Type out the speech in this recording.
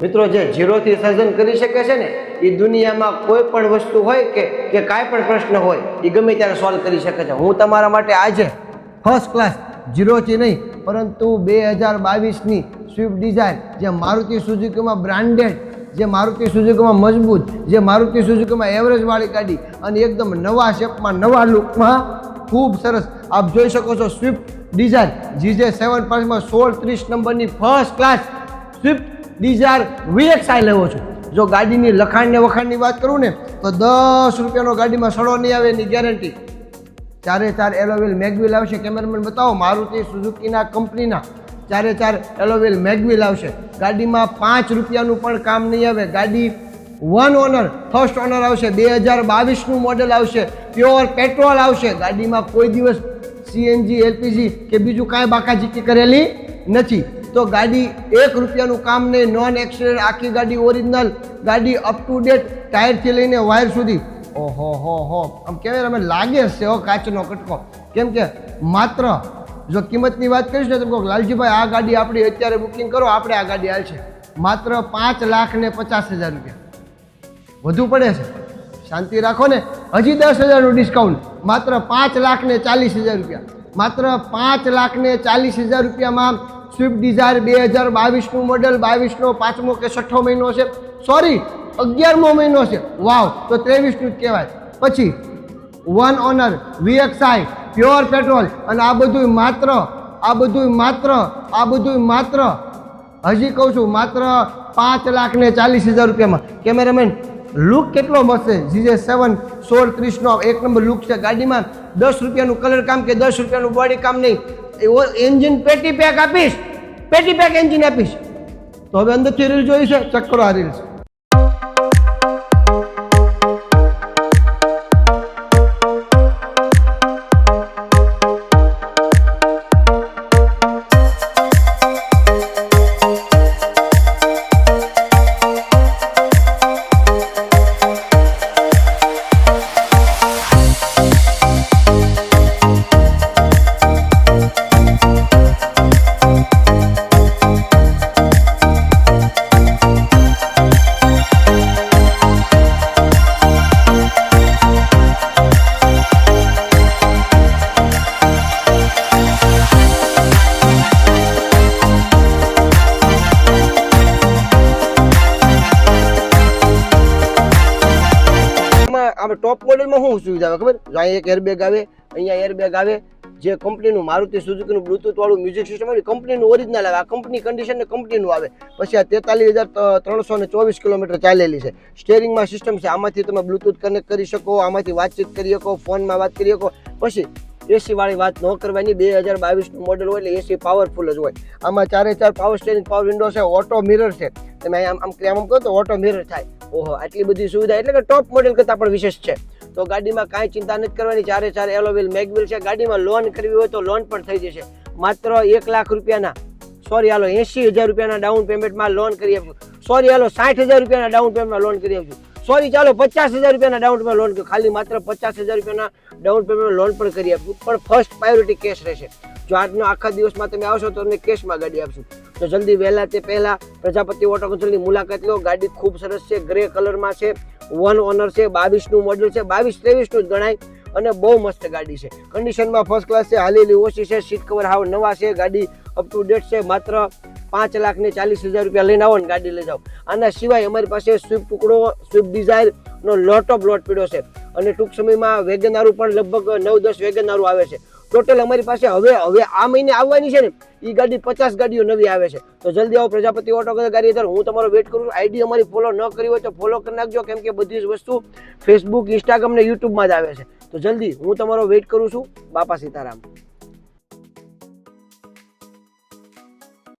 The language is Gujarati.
મિત્રો જે ઝીરોથી સર્જન કરી શકે છે ને એ દુનિયામાં કોઈ પણ વસ્તુ હોય કે કાંઈ પણ પ્રશ્ન હોય એ ગમે ત્યારે સોલ્વ કરી શકે છે. હું તમારા માટે આજે ફર્સ્ટ ક્લાસ ઝીરોથી નહીં પરંતુ 2022ની સ્વિફ્ટ ડિઝાયર જે મારુતિ સુઝુકીમાં બ્રાન્ડેડ, જે મારુતિ સુઝુકીમાં મજબૂત, જે મારુતિ સુઝુકીમાં એવરેજવાળી ગાડી અને એકદમ નવા શેપમાં નવા લુકમાં ખૂબ સરસ આપ જોઈ શકો છો સ્વિફ્ટ ડિઝાયર GJ7 1630 નંબરની first class Swift Dzire VXI લેવો છું. જો ગાડીની લખાણને વખાણની વાત કરું ને તો 10 રૂપિયાનો ગાડીમાં સડો નહીં આવે એની ગેરંટી. 4x4 એલોવેલ મેગવિલ આવશે. કેમેરામેન બતાવો, મારુતિ સુઝુકીના કંપનીના 4x4 એલોવેલ મેગવિલ આવશે. ગાડીમાં 5 રૂપિયાનું પણ કામ નહીં આવે. ગાડી વન ઓનર ફર્સ્ટ ઓનર આવશે. 2022નું મોડેલ આવશે. પ્યોર પેટ્રોલ આવશે. ગાડીમાં કોઈ દિવસ CNG LPG કે બીજું કાંઈ બાકાજીકી કરેલી નથી. તો ગાડી 1 રૂપિયાનું કામ નહીં, નોન એક્સિડન્ટ, આખી ગાડી ઓરિજિનલ, ગાડી અપ ટુ ડેટ, ટાયરથી લઈને વાયર સુધી. ઓહો હો હો, આમ કેમેરામેન લાગે છે હો કાચનો કટકો. કેમ કે માત્ર જો કિંમતની વાત કરીશ ને તો કહો લાલજીભાઈ આ ગાડી આપણી અત્યારે બુકિંગ કરો, આપણે આ ગાડી હાલશે માત્ર 5,50,000 રૂપિયા. વધુ પડે છે? શાંતિ રાખો ને, હજી 10,000નું ડિસ્કાઉન્ટ, માત્ર 5,40,000 રૂપિયા. માત્ર 5,40,000 રૂપિયામાં સ્વિફ્ટ ડિઝાયર 2022નું મોડેલ, 22નો 5મો કે 6ઠ્ઠો મહિનો છે, સોરી 11મો મહિનો છે. વાવ, તો 23નું જ કહેવાય. પછી one honour VXI pure petrol અને આ બધું માત્ર હજી કહું છું માત્ર 5,40,000 રૂપિયામાં. કેમેરામેન લુક કેટલો મસ્ત છે. GJ7 1630નો એક નંબર લુક છે. ગાડીમાં 10 રૂપિયાનું કલર કામ કે 10 રૂપિયાનું બોડી કામ નહીં, એવો એન્જિન પેટી પેક આપીશ, પેટી પેક એન્જિન આપીશ. તો હવે અંદરથી રીલ જોઈ છે, ચેક કરો આ રીલ્સ. ટોપ મોડેલમાં શું સુવિધા આવે ખબર? અહીંયા એક એરબેગ આવે, અહીંયા એરબેગ આવે, જે કંપનીનું મારુતિ સુઝુકીનું બ્લુટૂથ વાળું મ્યુઝિક સિસ્ટમ આવે, કંપનીનું ઓરિજિનલ આવે. આ કંપની કન્ડિશન ને કંપનીનું આવે. પછી આ 43,324 કિલોમીટર ચાલેલી છે. સ્ટેરિંગમાં સિસ્ટમ છે, આમાંથી તમે બ્લુટૂથ કનેક્ટ કરી શકો, આમાંથી વાતચીત કરી શકો, ફોનમાં વાત કરી શકો. પછી એસી વાળી વાત ન કરવાની. 2022નું મોડેલ હોય એટલે એસી પાવરફુલ જ હોય. આમાં 4x4 power steering, power window છે, ઓટો મિરર છે. તમે આમ કહો તો ઓટો મિરર થાય. ઓહો, આટલી બધી સુવિધા એટલે કે ટોપ મોડેલ કરતાં પણ વિશેષ છે. તો ગાડીમાં કાંઈ ચિંતા નથી કરવાની. 4x4 એલોવેલ મેગવિલ છે. ગાડીમાં લોન કરવી હોય તો લોન પણ થઈ જશે. માત્ર 1 લાખ રૂપિયાના, સોરી હાલો 80,000 રૂપિયાના ડાઉન પેમેન્ટમાં લોન કરી આપશું. સોરી હાલો 60,000 રૂપિયાના ડાઉન પેમેન્ટમાં લોન કરી આપશું. સોરી ચાલો 50,000 રૂપિયાના ડાઉન પેમેન્ટ લોન, ખાલી માત્ર 50,000 રૂપિયાના ડાઉન પેમેન્ટ લોન પણ કરી આપશું. પણ ફર્સ્ટ પ્રાયોરિટી કેશ રહેશે. જો આજનો આખા દિવસમાં તમે આવશો તો તમને કેશમાં ગાડી આપશું. તો જલ્દી વહેલા તે પહેલા પ્રજાપતિ ઓટો કન્સલ્ટની મુલાકાત લો. ગાડી ખૂબ સરસ છે, ગ્રે કલરમાં છે, વન ઓનર છે, 22નું મોડેલ છે, 22-23નું જ ગણાય અને બહુ મસ્ત ગાડી છે. કન્ડિશનમાં ફર્સ્ટ ક્લાસ છે, હાલેલી ઓછી છે, સીટ કવર હાવ નવા છે, ગાડી અપ ટુ ડેટ છે. માત્ર 5,40,000 રૂપિયા લઈને આવો ને ગાડી લઈ જાઓ. આના સિવાય અમારી પાસે સ્વિફ્ટ ટુકડો, સ્વિફ્ટ ડિઝાયરનો લોટ ઓફ લોટ પીડ્યો છે અને ટૂંક સમયમાં વેગનારું પણ લગભગ 9-10 વેગનારું આવે છે. ટોટલ અમારી પાસે હવે આ મહિને આવવાની છે ને એ ગાડી 50 ગાડીઓ નવી આવે છે. તો જલ્દી આવો પ્રજાપતિ ઓટો ગાડી. હું તમારો વેઇટ કરું છું. આઈડી અમારી ફોલો ન કરી હોય તો ફોલો કરી નાખજો, કેમ કે બધી જ વસ્તુ ફેસબુક, ઇન્સ્ટાગ્રામ ને યુટ્યુબમાં જ આવે છે. તો જલ્દી હું તમારો વેઇટ કરું છું. બાપા સીતારામ.